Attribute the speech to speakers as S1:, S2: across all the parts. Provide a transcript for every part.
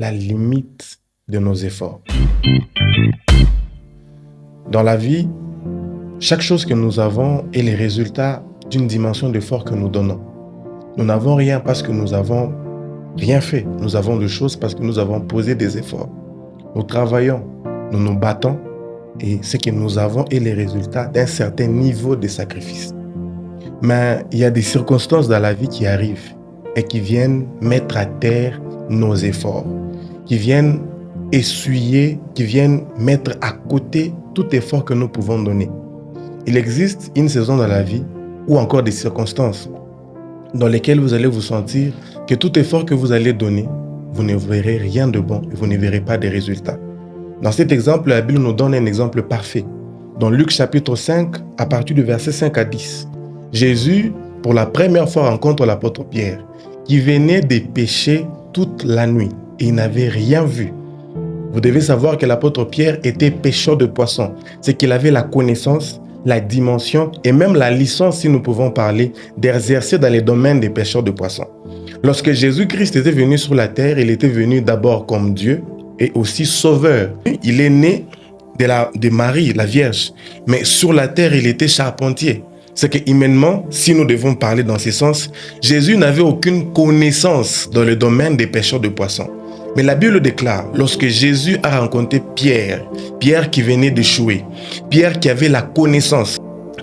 S1: la limite de nos efforts. Dans la vie, chaque chose que nous avons est le résultat d'une dimension d'effort que nous donnons. Nous n'avons rien parce que nous avons rien fait. Nous avons des choses parce que nous avons posé des efforts. Nous travaillons, nous nous battons et ce que nous avons est le résultat d'un certain niveau de sacrifice. Mais il y a des circonstances dans la vie qui arrivent et qui viennent mettre à terre nos efforts, qui viennent essuyer, qui viennent mettre à côté tout effort que nous pouvons donner. Il existe une saison dans la vie ou encore des circonstances dans lesquelles vous allez vous sentir que tout effort que vous allez donner, vous ne verrez rien de bon et vous ne verrez pas de résultats. Dans cet exemple, la Bible nous donne un exemple parfait. Dans Luc chapitre 5, à partir du verset 5 à 10, Jésus, pour la première fois, rencontre l'apôtre Pierre, qui venait de pécher toute la nuit et il n'avait rien vu. Vous devez savoir que l'apôtre Pierre était pêcheur de poissons. C'est qu'il avait la connaissance, la dimension et même la licence, si nous pouvons parler, d'exercer dans les domaines des pêcheurs de poissons. Lorsque Jésus-Christ était venu sur la terre, il était venu d'abord comme Dieu et aussi sauveur. Il est né de Marie, la Vierge, mais sur la terre, il était charpentier. C'est que humainement, si nous devons parler dans ce sens, Jésus n'avait aucune connaissance dans le domaine des pêcheurs de poissons. Mais la Bible déclare, lorsque Jésus a rencontré Pierre, Pierre qui venait d'échouer, Pierre qui avait la connaissance,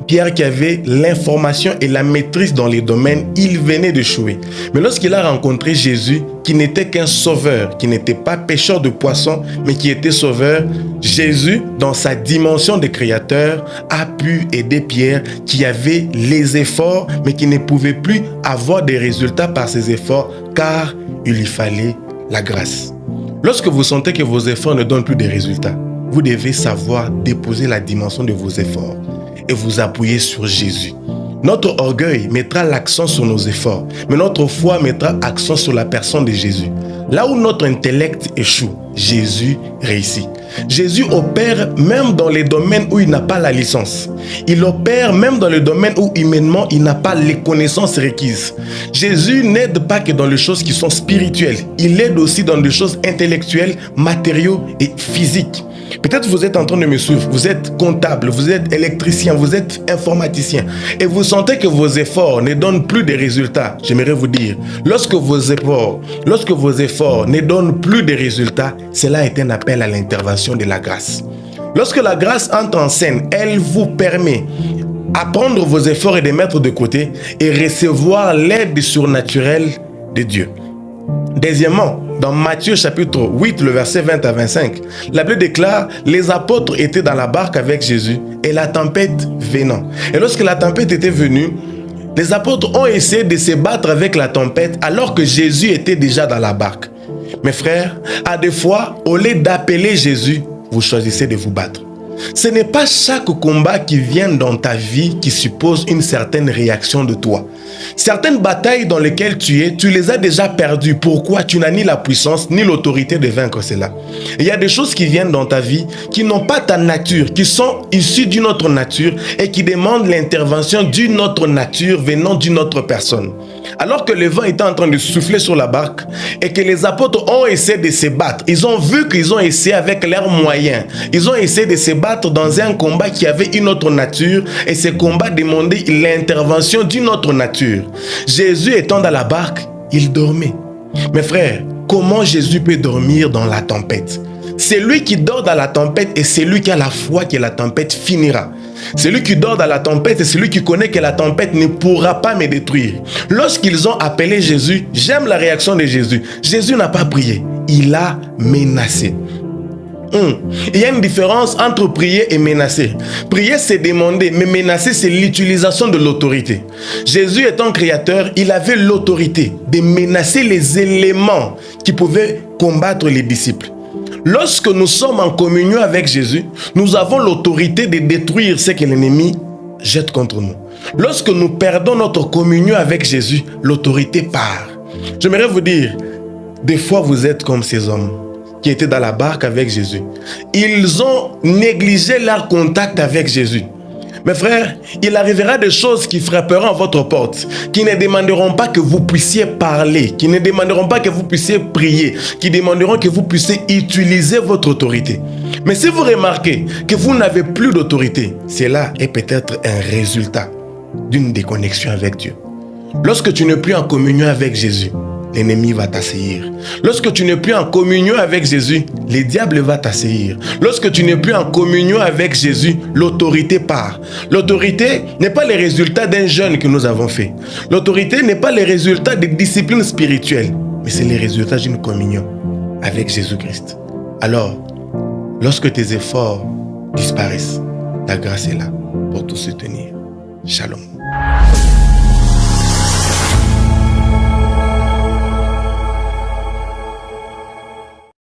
S1: Pierre qui avait l'information et la maîtrise dans les domaines, il venait d'échouer. Mais lorsqu'il a rencontré Jésus, qui n'était qu'un sauveur, qui n'était pas pêcheur de poissons, mais qui était sauveur, Jésus, dans sa dimension de créateur, a pu aider Pierre qui avait les efforts, mais qui ne pouvait plus avoir des résultats par ses efforts, car il lui fallait la grâce. Lorsque vous sentez que vos efforts ne donnent plus de résultats, vous devez savoir déposer la dimension de vos efforts et vous appuyer sur Jésus. Notre orgueil mettra l'accent sur nos efforts, mais notre foi mettra l'accent sur la personne de Jésus. Là où notre intellect échoue, Jésus réussit. Jésus opère même dans les domaines où il n'a pas la licence. Il opère même dans les domaines où humainement il n'a pas les connaissances requises. Jésus n'aide pas que dans les choses qui sont spirituelles. Il aide aussi dans les choses intellectuelles, matériaux et physiques. Peut-être vous êtes en train de me suivre, vous êtes comptable, vous êtes électricien, vous êtes informaticien et vous sentez que vos efforts ne donnent plus de résultats. J'aimerais vous dire, lorsque vos efforts ne donnent plus de résultats, cela est un appel à l'intervention de la grâce. Lorsque la grâce entre en scène, elle vous permet à prendre vos efforts et de mettre de côté et recevoir l'aide surnaturelle de Dieu. Deuxièmement, dans Matthieu chapitre 8, le verset 20 à 25, la Bible déclare « Les apôtres étaient dans la barque avec Jésus et la tempête venant. » Et lorsque la tempête était venue, les apôtres ont essayé de se battre avec la tempête alors que Jésus était déjà dans la barque. Mes frères, à des fois, au lieu d'appeler Jésus, vous choisissez de vous battre. Ce n'est pas chaque combat qui vient dans ta vie qui suppose une certaine réaction de toi. Certaines batailles dans lesquelles tu es, tu les as déjà perdues. Pourquoi? Tu n'as ni la puissance ni l'autorité de vaincre cela. Il y a des choses qui viennent dans ta vie qui n'ont pas ta nature, qui sont issues d'une autre nature et qui demandent l'intervention d'une autre nature venant d'une autre personne. Alors que le vent était en train de souffler sur la barque et que les apôtres ont essayé de se battre, ils ont vu qu'ils ont essayé avec leurs moyens. Ils ont essayé de se battre dans un combat qui avait une autre nature et ce combat demandait l'intervention d'une autre nature. Jésus étant dans la barque, il dormait. Mes frères, comment Jésus peut dormir dans la tempête? C'est lui qui dort dans la tempête et c'est lui qui a la foi que la tempête finira. C'est lui qui dort dans la tempête et c'est lui qui connaît que la tempête ne pourra pas me détruire. Lorsqu'ils ont appelé Jésus, j'aime la réaction de Jésus. Jésus n'a pas prié, il a menacé. Il y a une différence entre prier et menacer. Prier, c'est demander, mais menacer, c'est l'utilisation de l'autorité. Jésus étant créateur, il avait l'autorité de menacer les éléments qui pouvaient combattre les disciples. Lorsque nous sommes en communion avec Jésus, nous avons l'autorité de détruire ce que l'ennemi jette contre nous. Lorsque nous perdons notre communion avec Jésus, l'autorité part. J'aimerais vous dire, des fois vous êtes comme ces hommes qui étaient dans la barque avec Jésus. Ils ont négligé leur contact avec Jésus. Mes frères, il arrivera des choses qui frapperont à votre porte, qui ne demanderont pas que vous puissiez parler, qui ne demanderont pas que vous puissiez prier, qui demanderont que vous puissiez utiliser votre autorité. Mais si vous remarquez que vous n'avez plus d'autorité, cela est peut-être un résultat d'une déconnexion avec Dieu. Lorsque tu n'es plus en communion avec Jésus, l'ennemi va t'assaillir. Lorsque tu n'es plus en communion avec Jésus, le diable va t'assaillir. Lorsque tu n'es plus en communion avec Jésus, l'autorité part. L'autorité n'est pas le résultat d'un jeûne que nous avons fait. L'autorité n'est pas le résultat des disciplines spirituelles, mais c'est le résultat d'une communion avec Jésus-Christ. Alors, lorsque tes efforts disparaissent, la grâce est là pour te soutenir. Shalom.